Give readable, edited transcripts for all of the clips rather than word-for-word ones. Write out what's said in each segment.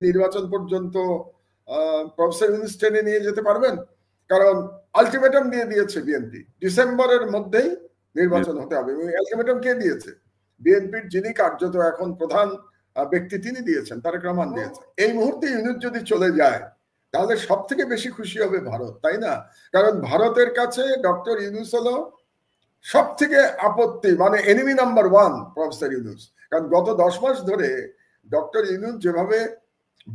নির্বাচন পর্যন্ত প্রফেসর ইউনূস টেনে নিয়ে যেতে পারবেন? কারণ আলটিমেটাম দিয়ে দিয়েছে বিএনপি, ডিসেম্বরের মধ্যেই নির্বাচন হতে হবে। এবং আলটিমেটাম কে দিয়েছে? বিএনপির যিনি কার্যত এখন প্রধান ব্যক্তি তিনি দিয়েছেন, তারেক রহমান দিয়েছেন। এই মুহূর্তে ইউনূস যদি চলে যায় তাহলে সব থেকে বেশি খুশি হবে ভারত, তাই না? কারণ ভারতের কাছে ডক্টর ইউনূস হলো সব থেকে আপত্তি, মানে এনিমি নাম্বার 1 প্রফেসর ইউনূস। কারণ গত 10 মাস ধরে ডক্টর ইউনূস যেভাবে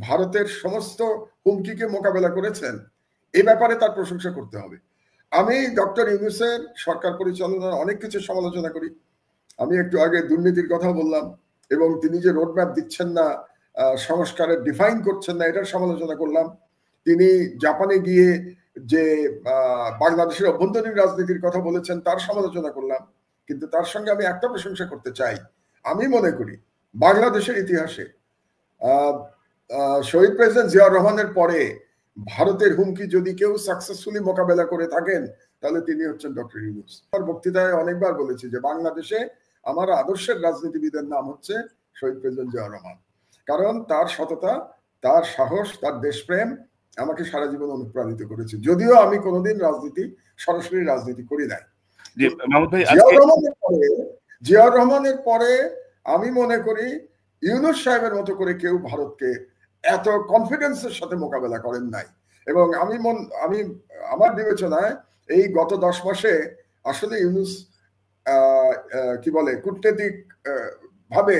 ভারতের সমস্ত হুমকিকে মোকাবেলা করেছেন, এই ব্যাপারে তার প্রশংসা করতে হবে। আমি ডক্টর ইউনূসের সরকার পরিচালনার অনেক কিছু সমালোচনা করি। আমি একটু আগে দুর্নীতির কথা বললাম, এবং তিনি যে রোডম্যাপ দিচ্ছেন না, সংস্কারের ডিফাইন করছেন না, এটার সমালোচনা করলাম। তিনি জাপানে গিয়ে যে বাংলাদেশের অভ্যন্তরীণ রাজনীতির কথা বলেছেন তার সমালোচনা করলাম। কিন্তু তার সঙ্গে আমি একটা প্রশংসা করতে চাই। আমি মনে করি বাংলাদেশের ইতিহাসে শহীদ প্রেসিডেন্ট জিয়াউর রহমানের পরে ভারতের হুমকি যদি কেউ সাকসেসফুলি মোকাবেলা করে থাকেন তাহলে তিনি হচ্ছেন ডক্টর ইউনূস। আমার বক্তৃতায় অনেকবার বলেছি যে বাংলাদেশে আমার আদর্শের রাজনীতিবিদের নাম হচ্ছে শহীদ প্রেসিডেন্ট জিয়াউর রহমান। কারণ তার সততা, তার সাহস, তার দেশপ্রেম আমাকে সারা জীবন অনুপ্রাণিত করেছে, যদিও আমি কোনোদিন সরাসরি রাজনীতি করি নাই। জিয়াউর রহমানের পরে আমি মনে করি ইউনূস সাহেবের মতো করে কেউ ভারতকে এত কনফিডেন্সের সাথে মোকাবেলা করেন নাই। এবং আমি আমার বিবেচনায় এই গত 10 মাসে আসলে ইউনূস কি বলে কূটনৈতিক ভাবে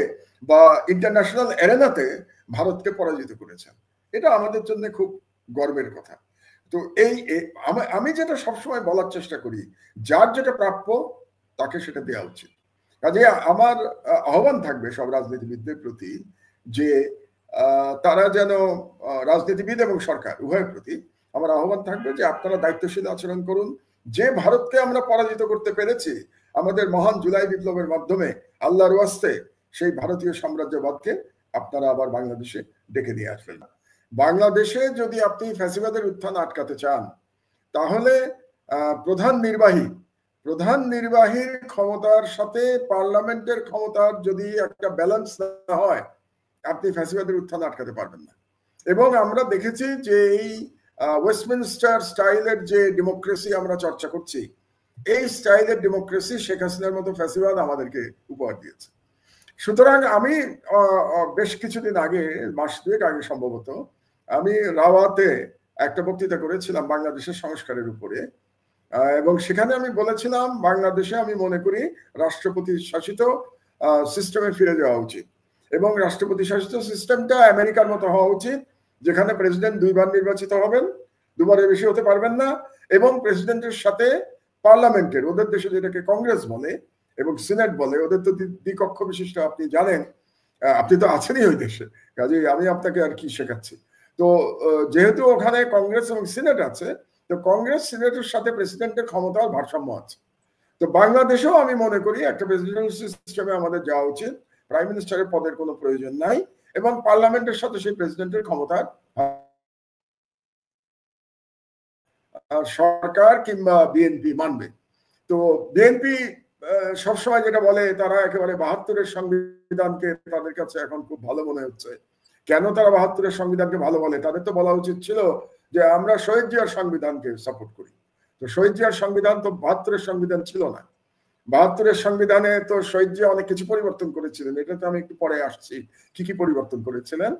বা ইন্টারন্যাশনাল এরেনাতে ভারতকে পরাজিত করেছেন। এটা আমাদের জন্য খুব গর্বের কথা। তো আমি যেটা সবসময় বলার চেষ্টা করি, যার যেটা প্রাপ্য তাকে সেটা দেওয়া উচিত। কাজে আমার আহ্বান থাকবে সব রাজনীতিবিদদের প্রতি যে তারা যেন, রাজনীতিবিদ এবং সরকার উভয়ের প্রতি আমার আহ্বান থাকবে যে আপনারা দায়িত্বশীল আচরণ করুন। যে ভারতকে আমরা পরাজিত করতে পেরেছি আমাদের মহান জুলাই বিপ্লবের মাধ্যমে, আল্লাহর ওয়াস্তে সেই ভারতীয় সাম্রাজ্যবাদকে আপনারা আবার বাংলাদেশে ডেকে নিয়ে আসবেন। বাংলাদেশে যদি আপনি ফ্যাসিবাদের উত্থান আটকাতে চান তাহলে প্রধান নির্বাহীর ক্ষমতার সাথে পার্লামেন্টের ক্ষমতার যদি একটা ব্যালেন্স না হয় আপনি ফ্যাসিবাদের উত্থান আটকাতে পারবেন না। এবং আমরা দেখেছি যে এই ওয়েস্টমিনস্টার স্টাইলের যে ডেমোক্রেসি আমরা চর্চা করছি, এই স্টাইলের ডেমোক্রেসি শেখ হাসিনার মতো ফ্যাসিবাদ আমাদেরকে উপহার দিয়েছে। সুতরাং আমি বেশ কিছুদিন আগে, মাস 2 আগে সম্ভবত, আমি রাওয়াতে একটা বক্তৃতা করেছিলাম বাংলাদেশের সংস্কারের উপরে। এবং সেখানে আমি বলেছিলাম বাংলাদেশে আমি মনে করি রাষ্ট্রপতি শাসিত সিস্টেমে ফিরে যাওয়া উচিত। এবং রাষ্ট্রপতি শাসিত সিস্টেমটা আমেরিকার মতো হওয়া উচিত, যেখানে প্রেসিডেন্ট 2 বার নির্বাচিত হবেন, 2 বারের বেশি হতে পারবেন না। এবং প্রেসিডেন্টের সাথে পার্লামেন্টের, ওদের দেশে যেটাকে কংগ্রেস বলে এবং সিনেট বলে, ওদের তো দ্বিকক্ষ বিশিষ্ট, আপনি জানেন, আপনি তো আছেনই ওই দেশে, কাজেই আমি আপনাকে আর কি শেখাচ্ছি। তো যেহেতু ওখানে কংগ্রেস এবং সিনেট আছে, তো কংগ্রেস সিনেটের সাথে প্রেসিডেন্টের ক্ষমতার ভারসাম্য আছে। তো বাংলাদেশেও আমি মনে করি একটা প্রেসিডেন্সিয়াল সিস্টেমে আমাদের যাওয়া উচিত, প্রাইম মিনিস্টারের পদের কোনো প্রয়োজন নাই, এবং পার্লামেন্টের সাথে সেই প্রেসিডেন্টের ক্ষমতার সরকার কিংবা বিএনপি মানবে। তো বিএনপি সবসময় যেটা বলে, তারা একেবারে 72-এর সংবিধানকে তাদের কাছে এখন খুব ভালো মনে হচ্ছে। কেন তারা 72-এর সংবিধানকে ভালো বলে? তাদের তো বলা উচিত ছিল যে আমরা শহীদ জিয়ার সংবিধানকে সাপোর্ট করি। তো শহীদ জিয়ার সংবিধান তো 72-এর সংবিধান ছিল না। 72-এর সংবিধানে তো শহীদ জিয়া অনেক কিছু পরিবর্তন করেছিলেন, এটাতে আমি একটু পরে আসছি কি কি পরিবর্তন করেছিলেন।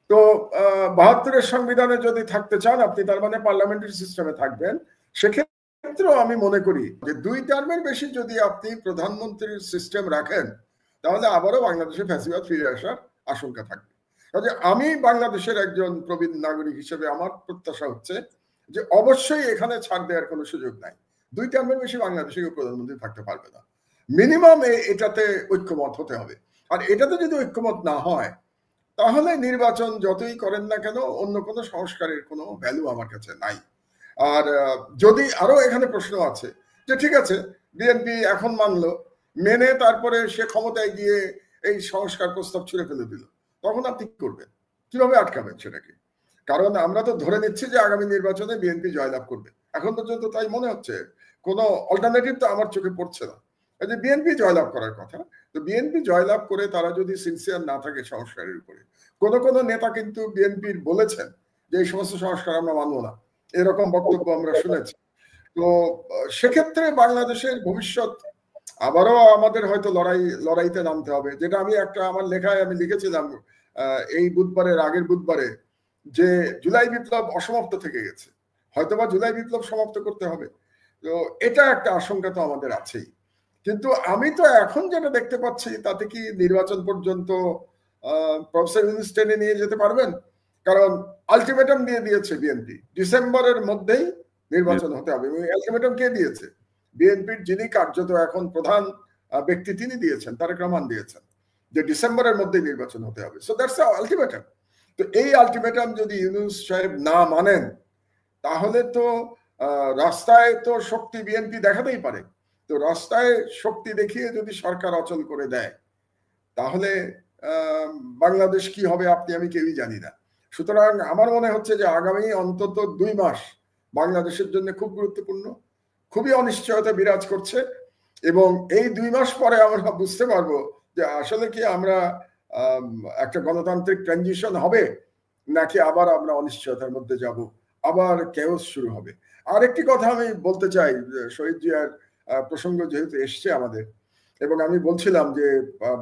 তো 72-এর সংবিধানে যদি থাকতে চান আপনি, তার মানে পার্লামেন্টারি সিস্টেমে থাকবেন। সেক্ষেত্রেও আমি মনে করি যে 2 টার্মের বেশি যদি আপনি প্রধানমন্ত্রীর সিস্টেম রাখেন তাহলে আবারও বাংলাদেশে ফ্যাসিবাদ ফিরে আসার আশঙ্কা থাকবে। কাজে আমি বাংলাদেশের একজন প্রবীণ নাগরিক হিসেবে আমার প্রত্যাশা হচ্ছে যে অবশ্যই এখানে ছাড় দেওয়ার কোনো সুযোগ নাই। 2 টার্মের বেশি বাংলাদেশে প্রধানমন্ত্রী থাকতে পারবে না। মিনিমাম এটাতে ঐক্যমত হতে হবে। আর এটাতে যদি ঐক্যমত না হয় তাহলে নির্বাচন যতই করেন না কেন অন্য কোনো সংস্কারের কোনো ভ্যালু আমার কাছে নাই। আর যদি আরো এখানে প্রশ্ন আছে যে ঠিক আছে বিএনপি এখন মানলো, মেনে তারপরে সে ক্ষমতায় গিয়ে এই সংস্কার প্রস্তাব ছুঁড়ে ফেলে দিল, তখন আপনি কি করবেন? কিভাবে আটকাবেন সেটাকে? কারণ আমরা তো ধরে নিচ্ছি যে আগামী নির্বাচনে বিএনপি জয়লাভ করবে, এখন পর্যন্ত তাই মনে হচ্ছে। কোনো অল্টারনেটিভ তো আমার চোখে পড়ছে না। যে বিএনপি জয়লাভ করার কথা। তো বিএনপি জয়লাভ করে তারা যদি সিনসিয়ার না থাকে সংস্কারের উপরে, কোন কোন নেতা কিন্তু বিএনপির বলেছেন যে এই সমস্ত সংস্কার আমরা মানবো না, এরকম বক্তব্য আমরা শুনেছি। তো সেক্ষেত্রে বাংলাদেশের ভবিষ্যৎ আবারও আমাদের হয়তো লড়াইতে নামতে হবে, যেটা আমি একটা আমার লেখায় আমি লিখেছিলাম এই বুধবারের আগের বুধবারে, যে জুলাই বিপ্লব অসমাপ্ত থেকে গেছে, হয়তোবা জুলাই বিপ্লব সমাপ্ত করতে হবে। তো এটা একটা আশঙ্কা তো আমাদের আছেই। কিন্তু আমি তো এখন যেটা দেখতে পাচ্ছি তাতে কি নির্বাচন পর্যন্ত প্রফেসর ইউনূস টেনে নিয়ে যেতে পারবেন? কারণ আলটিমেটাম দিয়ে দিয়েছে বিএনপি, ডিসেম্বরের মধ্যেই নির্বাচন হতে হবে। এবং আলটিমেটাম কে দিয়েছে? বিএনপির যিনি কার্যত এখন প্রধান ব্যক্তি তিনি দিয়েছেন, তারেক রহমান দিয়েছেন, যে ডিসেম্বরের মধ্যেই নির্বাচন হতে হবে। So that's ultimatum. তো এই আলটিমেটাম যদি ইউনূস সাহেব না মানেন, তাহলে তো রাস্তায় তো শক্তি বিএনপি দেখাতেই পারে। তো রাস্তায় শক্তি দেখিয়ে যদি সরকার অচল করে দেয়, তাহলে বাংলাদেশ কি হবে আপনি আমি কেউই জানি না। সুতরাং আমার মনে হচ্ছে যে আগামী অন্তত 2 মাস বাংলাদেশের জন্য খুব গুরুত্বপূর্ণ, খুবই অনিশ্চয়তা বিরাজ করছে। এবং এই 2 মাস পরে আমরা বুঝতে পারবো যে আসলে কি আমরা একটা গণতান্ত্রিক ট্রানজিশন হবে, নাকি আবার আমরা অনিশ্চয়তার মধ্যে যাব, আবার কেওস শুরু হবে। আরেকটি কথা আমি বলতে চাই, শহীদ জিয়ার প্রসঙ্গ যেহেতু এসছে আমাদের, এবং আমি বলছিলাম যে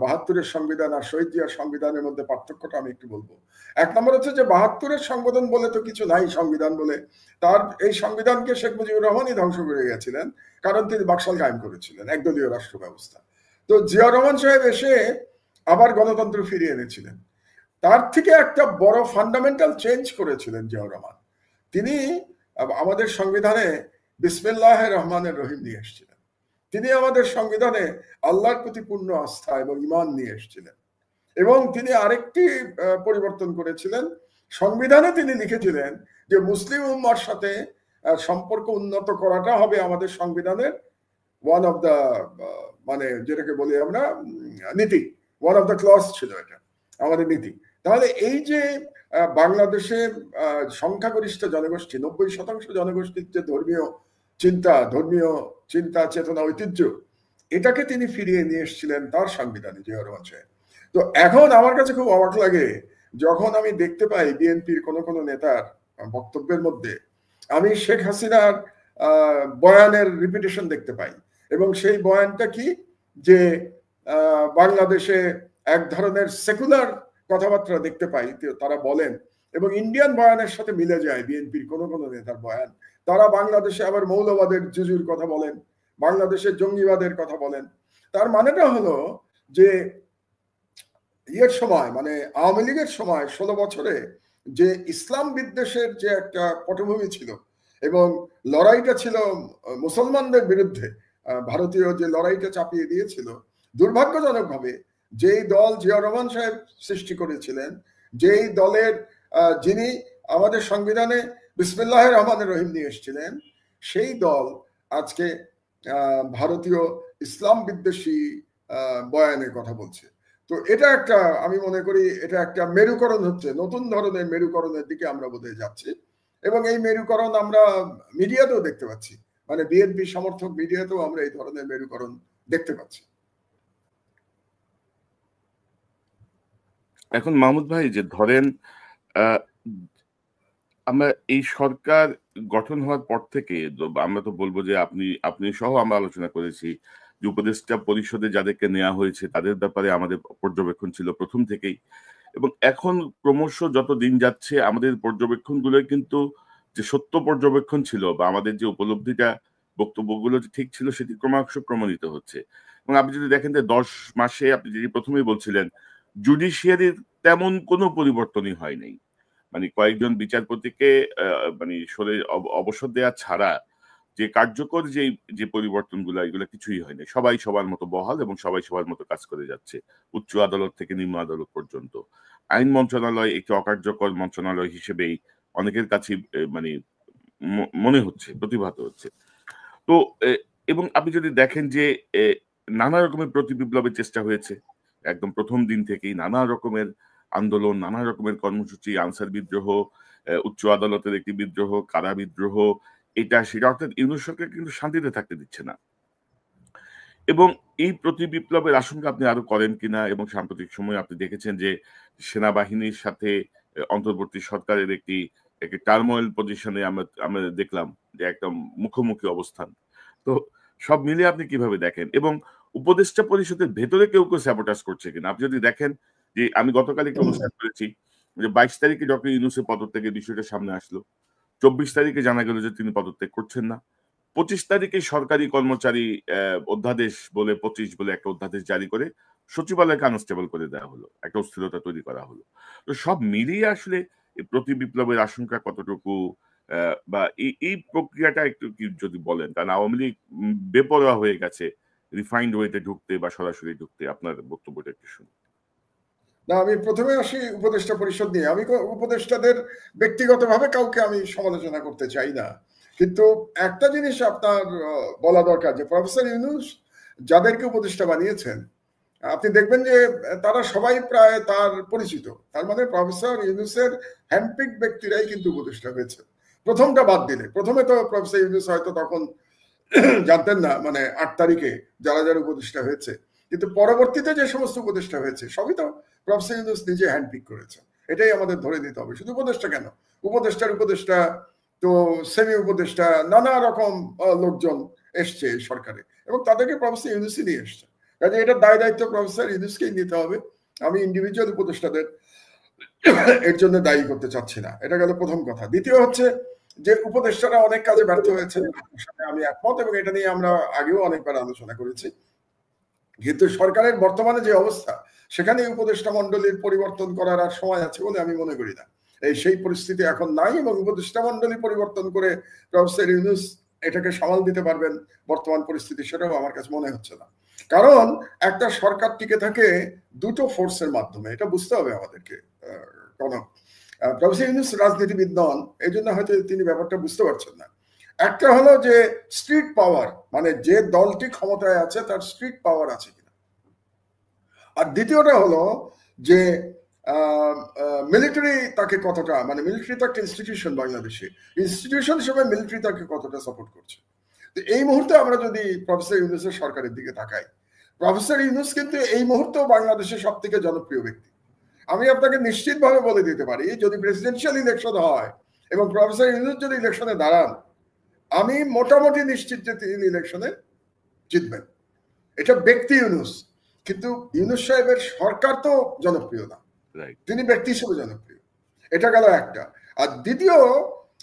72-এর সংবিধান আর শহীদ জিয়ার সংবিধানের মধ্যে পার্থক্যটা আমি একটু বলবো। এক নম্বর হচ্ছে যে 72-এর সংবিধান বলে তো কিছু নাই, সংবিধান বলে তার এই সংবিধানকে শেখ মুজিবুর রহমানই ধ্বংস করে গেছিলেন, কারণ তিনি বাকশাল কায়েম করেছিলেন, একদলীয় রাষ্ট্র ব্যবস্থা। তো জিয়া রহমান সাহেব এসে আবার গণতন্ত্র ফিরিয়ে এনেছিলেন। তার থেকে একটা বড় ফান্ডামেন্টাল চেঞ্জ করেছিলেন জিয়াউর রহমান। তিনি আমাদের সংবিধানে বিসমিল্লাহির রহমানির রহিম নিয়ে এসেছিলেন। তিনি আমাদের সংবিধানে আল্লাহর প্রতি পূর্ণ আস্থা এবং ঈমান নিয়ে এসেছিলেন। এবং তিনি আরেকটি পরিবর্তন করেছিলেন, সংবিধানে তিনি লিখেছিলেন যে মুসলিম উম্মার সাথে সম্পর্ক উন্নত করাটা হবে আমাদের সংবিধানের ওয়ান অফ দ্য, মানে যেটাকে বলি আমরা নীতি, ওয়ান অফ দ্য ক্লজ ছিল এটা আমাদের নীতি। তাহলে এই যে বাংলাদেশে সংখ্যাগরিষ্ঠ জনগোষ্ঠী, 90% জনগোষ্ঠীর যে ধর্মীয় চিন্তা চেতনা ঐতিহ্য, এটাকে তিনি ফিরিয়ে নিয়ে এসেছিলেন তার সংবিধানে জিয়াউর রহমান সাহেব। তো এখন আমার কাছে খুব অবাক লাগে যখন আমি দেখতে পাই বিএনপির কোন কোন নেতার বক্তব্যের মধ্যে আমি শেখ হাসিনার বয়ানের রিপিটেশন দেখতে পাই। এবং সেই বয়ানটা কি, যে বাংলাদেশে এক ধরনের সেকুলার কথাবার্তা দেখতে পাই তারা বলেন, এবং ইন্ডিয়ান বয়ানের সাথে মিলে যায় বিএনপির কোন কোন নেতার বয়ান। তারা বাংলাদেশে আবার মৌলবাদের জুজুর কথা বলেন, বাংলাদেশের জঙ্গিবাদের কথা বলেন। তার মানেটা হলো যে ইয়ের সময়, মানে আওয়ামী লীগের সময় 16 বছরে যে ইসলাম বিদ্বেষের যে একটা পটভূমি ছিল এবং লড়াইটা ছিল মুসলমানদের বিরুদ্ধে, ভারতীয় যে লড়াইটা চাপিয়ে দিয়েছিল, দুর্ভাগ্যজনকভাবে যেই দল জিয়াউর রহমান সাহেব সৃষ্টি করেছিলেন, যেই দলের যিনি আমাদের সংবিধানে বিসমিল্লাহির রহমানির রহিম নিয়ে এসেছিলেন, সেই দল আজকে ভারতীয় ইসলাম বিদ্বেষী বয়ানের কথা বলছে। তো এটা একটা, আমি মনে করি এটা একটা মেরুকরণ হচ্ছে, নতুন ধরনের মেরুকরণের দিকে আমরা বোধহয় যাচ্ছি। এবং এই মেরুকরণ আমরা মিডিয়াতেও দেখতে পাচ্ছি, মানে বিএনপি সমর্থক মিডিয়াতেও আমরা এই ধরনের মেরুকরণ দেখতে পাচ্ছি। এখন মাহমুদ ভাই, যে ধরেন আমরা এই সরকার গঠন হওয়ার পর থেকে আমরা তো বলবো যে আপনি সহ আমরা আলোচনা করেছি যে উপদেষ্টা পরিষদে যাদেরকে নেওয়া হয়েছে তাদের ব্যাপারে আমাদের পর্যবেক্ষণ ছিল প্রথম থেকেই, এবং এখন ক্রমশ যত দিন যাচ্ছে আমাদের পর্যবেক্ষণগুলো কিন্তু যে সত্য পর্যবেক্ষণ ছিল বা আমাদের যে উপলব্ধিটা বক্তব্যগুলো যে ঠিক ছিল সেটি ক্রমাংশ প্রমাণিত হচ্ছে। এবং আপনি যদি দেখেন যে 10 মাসে আপনি যদি প্রথমেই বলছিলেন জুডিশিয়ারির তেমন কোনো পরিবর্তনই হয় নাই, মানে কয়েকজন বিচারপতিকে মানে অবসর দেওয়া ছাড়া যে কার্যকর যে পরিবর্তনগুলো এগুলো কিছুই হয়নি। সবাই সবার মতো বহাল এবং সবাই সবার মতো কাজ করে যাচ্ছে, উচ্চ আদালত থেকে নিম্ন আদালত পর্যন্ত। আইন মন্ত্রণালয় একটি অকার্যকর মন্ত্রণালয় হিসেবেই অনেকের কাছে মানে মনে হচ্ছে, প্রতিভাত হচ্ছে। তো এবং আপনি যদি দেখেন যে নানা রকমের প্রতিবিপ্লবের চেষ্টা হয়েছে একদম প্রথম দিন থেকেই, নানা রকমের আন্দোলন, নানা রকমের কর্মসূচি, আনসার বিদ্রোহ, উচ্চ আদালতের একটি বিদ্রোহ, কারা বিদ্রোহ, এটা সেটা, অর্থাৎ ইউনূস সরকার কিন্তু শান্তিতে থাকতে দিচ্ছে না। এবং এই প্রতি বিপ্লবের আশঙ্কা আপনি আরো করেন কিনা, এবং সাম্প্রতিক সময়ে আপনি দেখেছেন যে সেনাবাহিনীর সাথে অন্তর্বর্তী সরকারের একটি একটি টার্মোয়েল পজিশনে আমরা আমরা দেখলাম যে একটা মুখোমুখি অবস্থান। তো সব মিলিয়ে আপনি কিভাবে দেখেন, এবং উপদেষ্টা পরিষদের ভেতরে কেউ কেউ স্যাবোটাজ করছে কিনা? আপনি যদি দেখেন যে আমি গতকাল একটা অনুষ্ঠান করেছি যে ২২ তারিখে ডক্টর ইউনূসের পদত্যাগের বিষয়টা সামনে আসলো। ২৪ তারিখে জানা গেল যে তিনি পদত্যাগ করছেন না। ২৫ তারিখে সরকারি কর্মচারী অধ্যাদেশ বলে ২৫ বলে একটা অধ্যাদেশ জারি করে সচিবালয়কে আনস্টেবল করে দেওয়া হলো। একটা অস্থিরতা তৈরি করা হলো। তো সব মিলিয়ে আসলে এই প্রতি বিপ্লবের আশঙ্কা কতটুকু, বা এই প্রক্রিয়াটা একটু কি যদি বলেন? কারণ আওয়ামী লীগ বেপরোয়া হয়ে গেছে রিফাইন্ড ওয়েতে ঢুকতে বা সরাসরি ঢুকতে। আপনার বক্তব্যটা একটু শুনি। না, আমি প্রথমে আসি উপদেষ্টা পরিষদ নিয়ে। আমি উপদেষ্টাদের ব্যক্তিগতভাবে কাউকে আমি সমালোচনা করতে চাই না, কিন্তু একটা জিনিস আপনার বলা দরকার যে প্রফেসর ইউনূস যাদেরকে উপদেষ্টা বানিয়েছেন, আপনি দেখবেন যে তারা সবাই প্রায় তার পরিচিত। তার মানে প্রফেসর ইউনূসের হ্যান্ডপিক ব্যক্তিরাই কিন্তু উপদেষ্টা হয়েছে, প্রথমটা বাদ দিলে। প্রথমে তো প্রফেসর ইউনূস হয়তো তখন জানতেন না, মানে ৮ তারিখে যারা যারা উপদেষ্টা হয়েছে, কিন্তু পরবর্তীতে যে সমস্ত উপদেষ্টা হয়েছে সবই তো প্রফেসর ইউনূস নিজে হ্যান্ডপিক করেছে। এটাই আমাদের ধরে নিতে হবে। শুধু উপদেষ্টা কেন, উপদেষ্টার উপদেষ্টা তো সেমি উপদেষ্টা নানা রকম লোকজন এসছে সরকারে, এবং তাদেরকে প্রফেসর ইউনূসই নিয়ে এসছে। কাজে এটার দায় দায়িত্ব প্রফেসর ইউনূসকেই নিতে হবে। আমি ইন্ডিভিজুয়াল উপদেষ্টাদের এর জন্য দায়ী করতে চাচ্ছি না। এটা গেল প্রথম কথা। দ্বিতীয় হচ্ছে যে উপদেষ্টারা অনেক কাজে ব্যর্থ হয়েছে, আমি একমত, এবং এটা নিয়ে আমরা আগেও অনেকবার আলোচনা করেছি। কিন্তু সরকারের বর্তমানে যে অবস্থা, সেখানে উপদেষ্টা মন্ডলীর পরিবর্তন করার আর সময় আছে বলে আমি মনে করি না। সেই পরিস্থিতি এখন নাই, এবং উপদেষ্টা মন্ডলী পরিবর্তন করে প্রফেসর ইউনূস এটাকে সামাল দিতে পারবেন বর্তমান পরিস্থিতি, সেটাও আমার কাছে মনে হচ্ছে না। কারণ একটা সরকার টিকে থাকে দুটো ফোর্সের মাধ্যমে, এটা বুঝতে হবে আমাদেরকে। প্রফেসর ইউনূস রাজনীতিবিদ নন, এই জন্য হয়তো তিনি ব্যাপারটা বুঝতে পারছেন না। একটা হলো যে স্ট্রিট পাওয়ার, মানে যে দলটি ক্ষমতায় আছে তার স্ট্রিট পাওয়ার আছে কিনা। আর দ্বিতীয়টা হলো যে মিলিটারি তাকে কতটা, মানে মিলিটারি তো একটা ইনস্টিটিউশন, বাংলাদেশে ইনস্টিটিউশন হিসেবে মিলিটারি তাকে কতটা সাপোর্ট করছে। তো এই মুহূর্তে আমরা যদি প্রফেসর ইউনূসের সরকারের দিকে তাকাই, প্রফেসর ইউনূস কিন্তু এই মুহূর্তেও বাংলাদেশের সব থেকে জনপ্রিয় ব্যক্তি। আমি আপনাকে নিশ্চিতভাবে বলে দিতে পারি, যদি প্রেসিডেন্সিয়াল ইলেকশন হয় এবং প্রফেসর ইউনূস যদি ইলেকশনে দাঁড়ান, আমি মোটামুটি নিশ্চিত যে তিনি ইলেকশনে জিতবেন। এটা ব্যক্তি ইউনূস, কিন্তু ইউনূস সাহেবের সরকার তো জনপ্রিয় না, তিনি ব্যক্তি হিসেবে জনপ্রিয়। এটা গেল একটা। আর দ্বিতীয়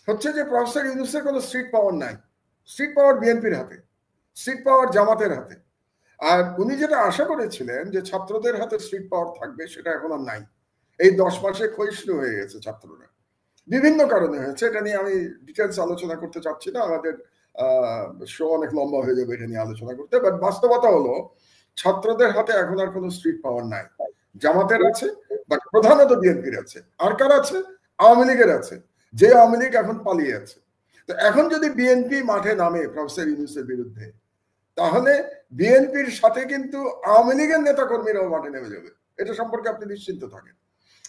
হচ্ছে যে প্রফেসর ইউনূসের কোনো স্ট্রিট পাওয়ার নাই। স্ট্রিট পাওয়ার বিএনপির হাতে, স্ট্রিট পাওয়ার জামাতের হাতে। আর উনি যেটা আশা করেছিলেন যে ছাত্রদের হাতে স্ট্রিট পাওয়ার থাকবে, সেটা এখন আর নাই। এই 10 মাসে ক্ষয়িষ্ণু হয়ে গেছে ছাত্ররা, বিভিন্ন কারণে হয়েছে। এটা নিয়ে আমি ডিটেলস আলোচনা করতে চাচ্ছি না, আমাদের শো অনেক লম্বা হয়ে যাবে এটা নিয়ে আলোচনা করতে। বাট বাস্তবতা হলো ছাত্রদের হাতে এখন আর কোনো স্ট্রিট পাওয়ার নাই। জামাতের আছে, বাট প্রধানত বিএনপির আছে। আর কার আছে? আওয়ামী লীগের আছে, যে আওয়ামী লীগ এখন পালিয়ে আছে। তো এখন যদি বিএনপি মাঠে নামে প্রফেসর ইউনূসের বিরুদ্ধে, তাহলে বিএনপির সাথে কিন্তু আওয়ামী লীগের নেতাকর্মীরাও মাঠে নেমে যাবে। এটা সম্পর্কে আপনি নিশ্চিন্ত থাকেন।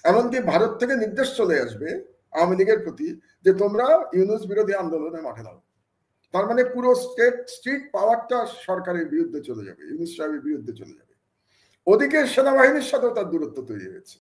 এমনকি ভারত থেকে নির্দেশ চলে আসবে আওয়ামী লীগের প্রতি যে তোমরা ইউনূস বিরোধী আন্দোলনে মাঠে নাও। তার মানে পুরো স্ট্রিট পাওয়ারটা সরকারের বিরুদ্ধে চলে যাবে, ইউনূস সাহেবের বিরুদ্ধে চলে যাবে। ওদিকে সেনাবাহিনীর সাথেও তার দূরত্ব তৈরি হয়েছে।